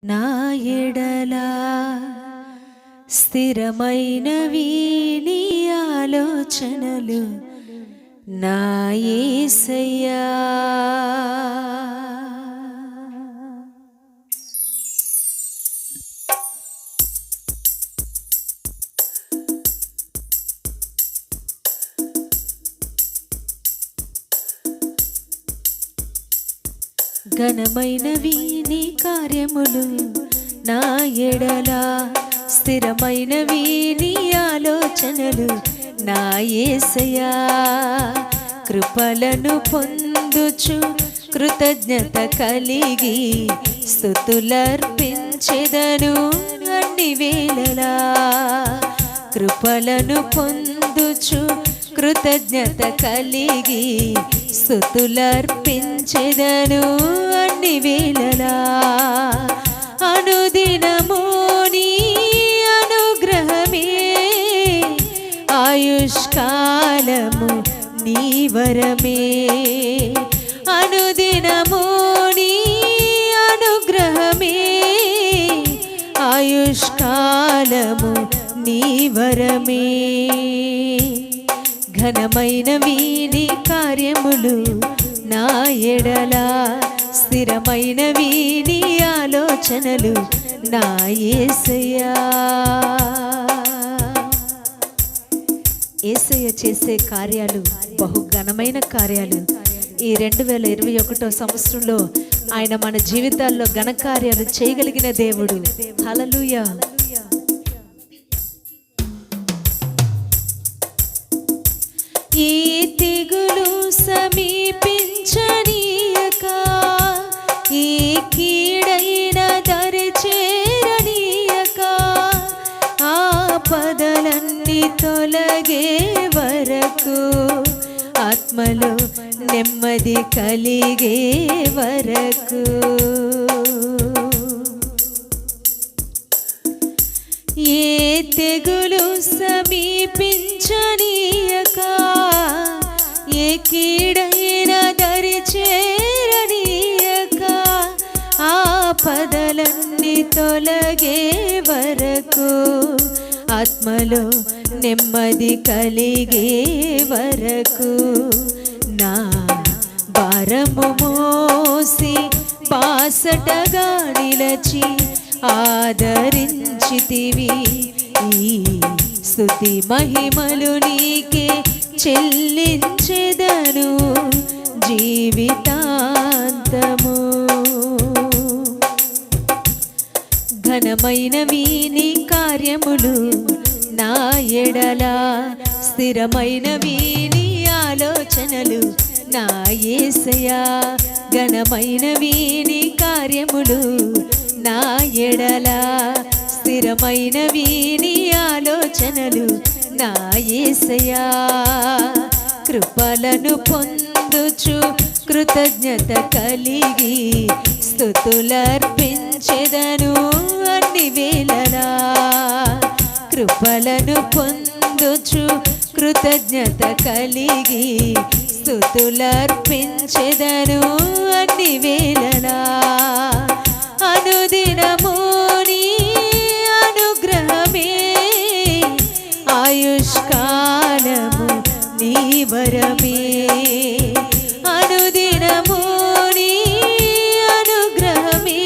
నా ఎడల స్థిరమైనవి నీ ఆలోచనలు నా యేసయ్యా. ఘనమైనవి నీ కార్యములు నా ఎడల స్థిరమైనవి నీ ఆలోచనలు నా యేసయ్యా. కృపలను పొందుచు కృతజ్ఞత కలిగి స్తుతులర్పించెదను అన్ని వేళలా. కృపలను పొందుచు కృతజ్ఞత కలిగి స్తుతులర్పించెదను అన్ని వేళలా. అనుదినము నీ అనుగ్రహమే ఆయుష్కాలము నీ వరమే. అనుదినము నీ అనుగ్రహమే ఆయుష్కాలము నీ వరమే. ఘనమైనవి నీ కార్యములు నా ఎడల స్థిరమైనవి నీ ఆలోచనలు నా యేసయ్యా. యేసయ్య చేసే కార్యాలు బహు ఘనమైన కార్యాలు. ఈ 2021 సంవత్సరంలో ఆయన మన జీవితాల్లో ఘనకార్యాలు చేయగలిగిన దేవుడు. హల్లెలూయా. ఈ తెగులు సమీపించనీయక, ఈ కీడైన దరి చేరనీయక, ఆపదలన్నీ తొలగే వరకు, ఆత్మలో నెమ్మది కలిగే వరకు, ఏ తెగులు సమీపించనీయక, ఏ కీడైన దరి చేరనీయక, ఆపదలన్నీ తొలగే వరకు, ఆత్మలో నెమ్మది కలిగే వరకు, నా భారము మోసి బాసటగా నిలచి ఆదరించితివి. ఈ స్తుతి మహిమలు నీకే చెల్లించెదను జీవితాంతము. ఘనమైనవి నీ కార్యములు నా ఎడల స్థిరమైనవి నీ ఆలోచనలు నా యేసయ్యా. ఘనమైనవి నీ కార్యములు నా ఎడల స్థిరమైనవి నీ ఆలోచనలు నా యేసయ్యా. కృపలను పొందుచు కృతజ్ఞత కలిగి స్తుతులర్పించెదను అన్ని వేళలా. కృపలను పొందుచు కృతజ్ఞత కలిగి స్తుతులర్పించెదను అన్ని వేళలా. అనుదినము నీ అనుగ్రహమే ఆయుష్కాలము నీ వరమే. అనుదినము నీ అనుగ్రహమే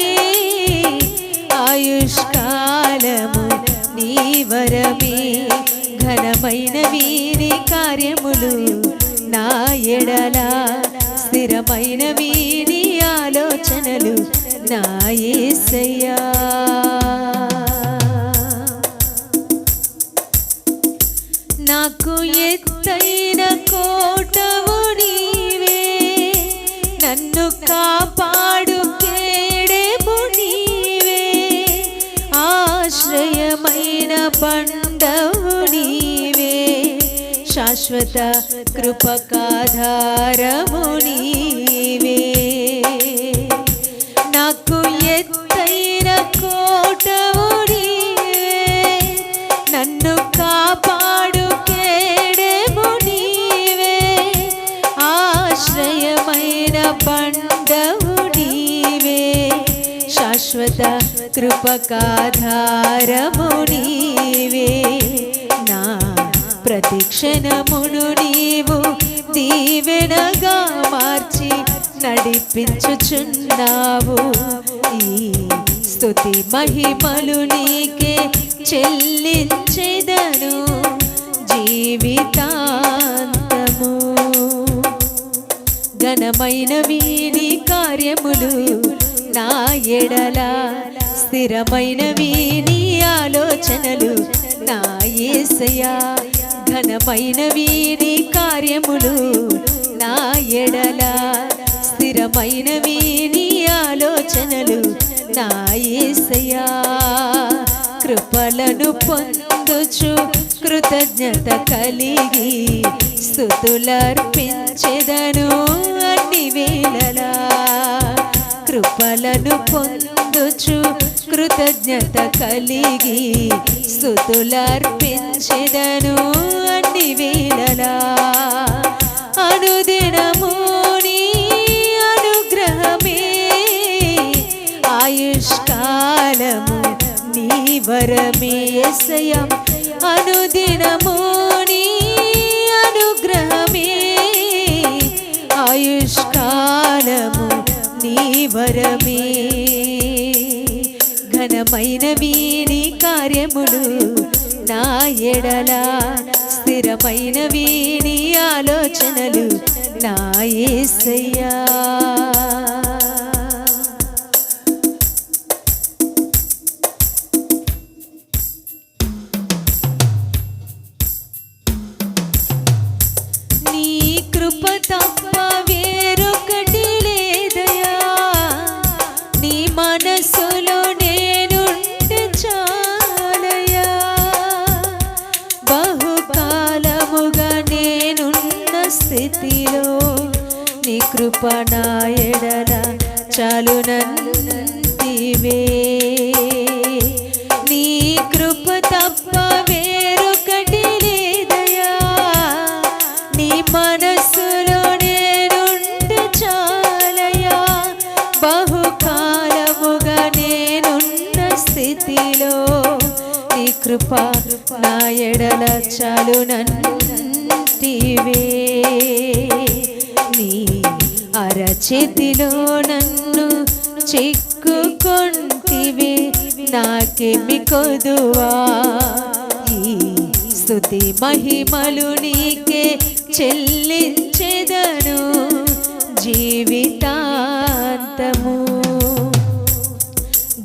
ఆయుష్కాలము నీ వరమే. ఘనమైనవి నీ కార్యములు నా ఎడల స్థిరమైనవి నీ ఆలోచనలు నా యేసయ్యా. నాకు ఎత్తైన కోటవు నీవే, నన్ను కాపాడు కేడెము నీవే, ఆశ్రయమైన బండవు నీవే, శాశ్వత కృపకాధారము నీవే. నాకు ఎత్తైన కోటవు నీవే, నన్ను కాపాడు కేడెము నీవే, ఆశ్రయమైన బండవు నీవే, శాశ్వత కృపకాధారము నీవే, నా ప్రతి క్షణమును నీవు దీవెనగా మార్చి నడిపించుచున్నావు. ఈ స్తుతి మహిమలు నీకే చెల్లించెదను జీవితాంతము. ఘనమైనవి నీ కార్యములు నా ఎడల, స్థిరమైనవి నీ ఆలోచనలు నా యేసయ్యా. ఘనమైనవి నీ కార్యములు నా ఎడల, స్థిరమైనవి నీ ఆలోచనలు నా యేసయ్యా. కృపలను పొందుచు కృతజ్ఞత కలిగి స్తుతులర్పించెదను అన్ని వేళలా. కృపలను పొందుచు కృతజ్ఞత కలిగి స్తుతులర్పించెదను అన్ని వేళలా. అనుదినము నీ అనుగ్రహమే, ఆయుష్కాలము నీ వరమే యేసయ్యా. అనుదినము నీ అనుగ్రహమే, ఆయుష్కాలము నీ వరమే. ఘనమైనవి నీ కార్యములు నా ఎడల, స్థిరమైనవి నీ ఆలోచనలు నా యేసయ్యా. నీ కృప తప్ప వేరొకటి లేదయా, నీ మనసులో నేనుంటే చాలయా. బహుకాలముగా నేనున్న స్థితిలో నీ కృప నా ఎడల చాలునంటివే. నీ కృప తప్ప వేరొకటి లేదయా, నీ మనసులో నేనుంటే చాలయా. బహుకాలముగా నేనున్న స్థితిలో నీ కృప నా ఎడల చాలునంటివే. నీ అరచేతిలో నన్ను చిక్కుకొంటివే, నాకేమి కొదువా. ఈ స్తుతి మహిమలు నీకే చెల్లించెదను జీవితాంతము.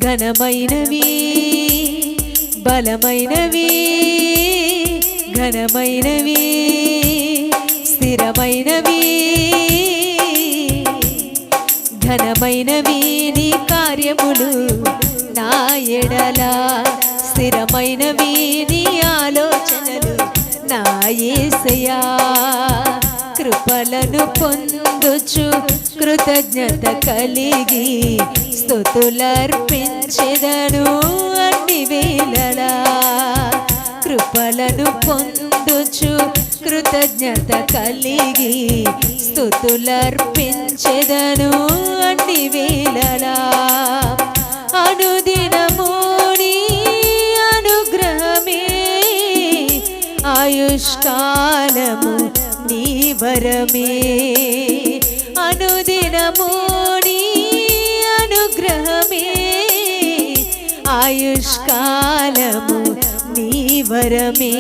ఘనమైనవి బలమైనవి, ఘనమైనవి స్థిరమైనవి, ఘనమైనవి నీ కార్యములు నా ఎడల, స్థిరమైనవి నీ ఆలోచనలు నా యేసయ్యా. కృపలను పొందుచు కృతజ్ఞత కలిగి స్తుతులర్పించెదను అన్ని వేళలా. కృపలను పొందుచు కృతజ్ఞత కలిగి స్తుతులర్పించెదను అన్ని వేళలా. అనుదినము నీ అనుగ్రహమే, ఆయుష్కాలము నీ వరమే. అనుదినము నీ అనుగ్రహమే, ఆయుష్కాలము నీ వరమే.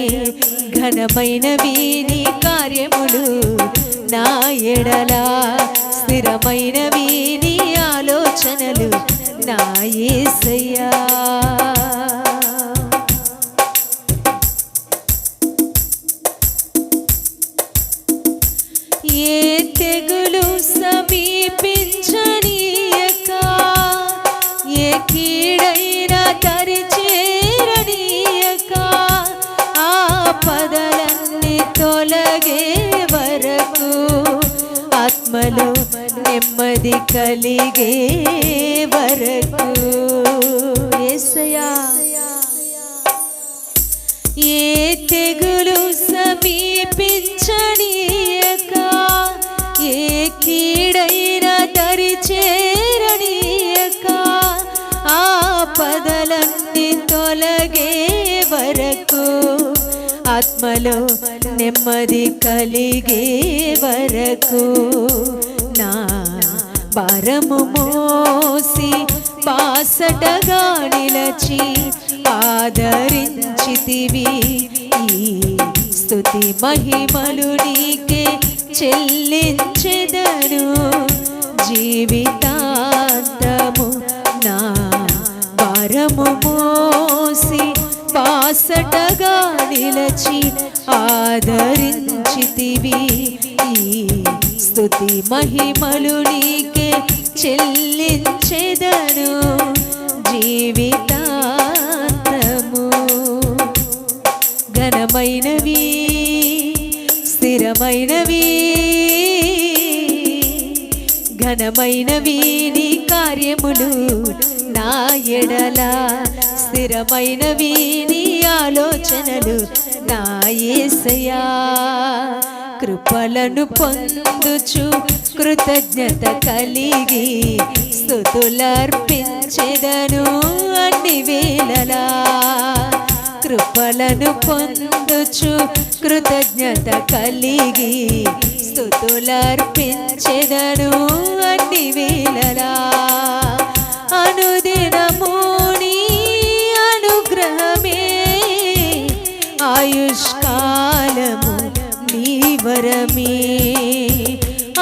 ఘనమైనవి నీ కార్యములు నా ఎడల, స్థిరమైనవి నీ ఆలోచనలు నా యేసయ్యా. ఏ తెగులు సమీపించనీయక, ఏ కీడైనా తరిచేరనీయక, ఆపదలన్నీ తొలగే వరకు ఆత్మలో నెమ్మది కలిగే వరకు యేసయ్యా. ఏ తెగులు సమీపించనీయక, ఏ కీడైనా దరిచేరనీయక, ఆపదలన్నీ తొలగే వరకు, ఆత్మలో నెమ్మది కలిగే వరకు, నా భారము మోసి బాసటగా నిలచి ఆదరించితివి. ఈ స్తుతి మహిమలు నీకే చెల్లించెదను జీవితాంతము. నా భారము మోసి బాసటగా నిలచి ఆదరించితివి. ఈ స్తుతి మహిమలు నీకే చెల్లించెదను జీవితాంతము. ఘనమైనవి స్థిరమైనవి, ఘనమైనవి నీ కార్యములు నా ఎడల, స్థిరమైనవి నీ ఆలోచనలు నా యేసయ్యా. కృపలను పొందుచు కృతజ్ఞత కలిగి స్తుతులర్పించెదను అన్ని వేళలా. కృపలను పొందుచు కృతజ్ఞత కలిగి స్తుతులర్పించెదను అన్ని వేళలా. అనుదినము నీ అనుగ్రహమే, ఆయుష్కాలము నీ వరమే.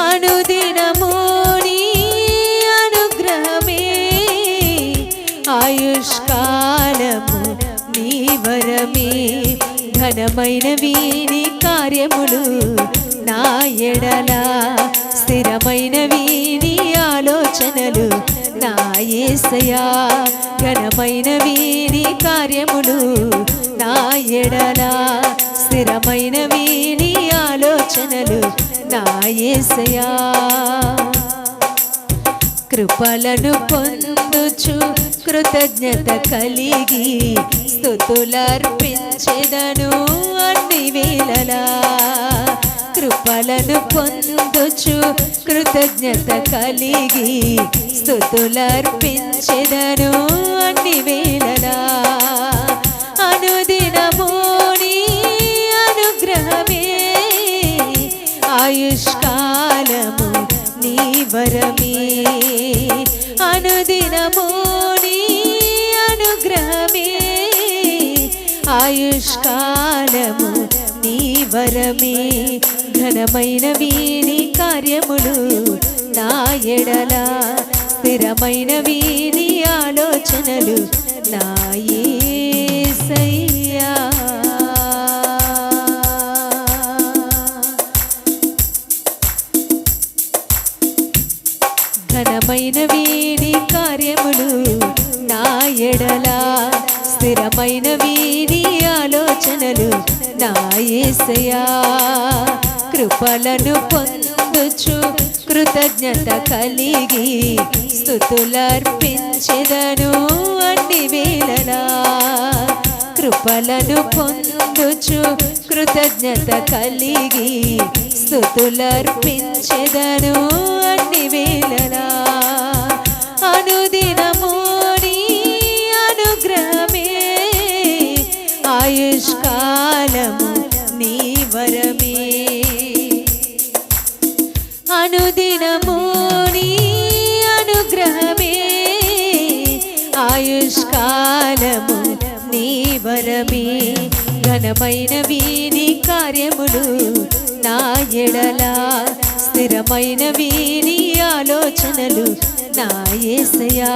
అనుదినము నీ అనుగ్రహమే, ఆయుష్కాలము నీ వరమే. ఘనమైనవి నీ కార్యములు నా ఎడల, స్థిరమైనవి నీ ఆలోచనలు నా యేసయ్యా. ఘనమైనవి నీ కార్యములు నా ఎడల, స్థిరమైనవి నీ ఆలోచనలు నా యేసయ్యా. కృపలను పొందుచు కృతజ్ఞత కలిగి స్తుతులర్పించెదను అన్ని వేళలా. కృపలను పొందుచు కృతజ్ఞత కలిగి స్తుతులర్పించెదను అన్ని వేళలా. అనుదినము నీ అనుగ్రహమే, ఆయుష్కాలము నీ వరమే. అనుదినము నీ అనుగ్రహమే, ఆయుష్కాలము నీ వరమే. ఘనమైనవి నీ కార్యములు నా ఎడల, స్థిరమైనవి నీ ఆలోచనలు నా యేసయ్యా. ఘనమైనవి నీ కార్యములు నా ఎడల, స్థిరమైనవి నీ ఆలోచనలు నా యేసయ్యా. కృపలను పొందుచు కృతజ్ఞత కలిగి స్తుతులర్పించెదను అన్ని వేళలా. కృపలను పొందుచు కృతజ్ఞత కలిగి స్తుతులర్పించెదను అన్ని వేళలా. అనుదినము నీ అనుగ్రహమే, ఆయుష్కాలము నీ వరమే. అనుదినము నీ అనుగ్రహమే, ఆయుష్కాలము నీ వరమే. ఘనమైనవి నీ కార్యములు నా ఎడల, స్థిరమైనవి నీ ఆలోచనలు నా యేసయ్యా.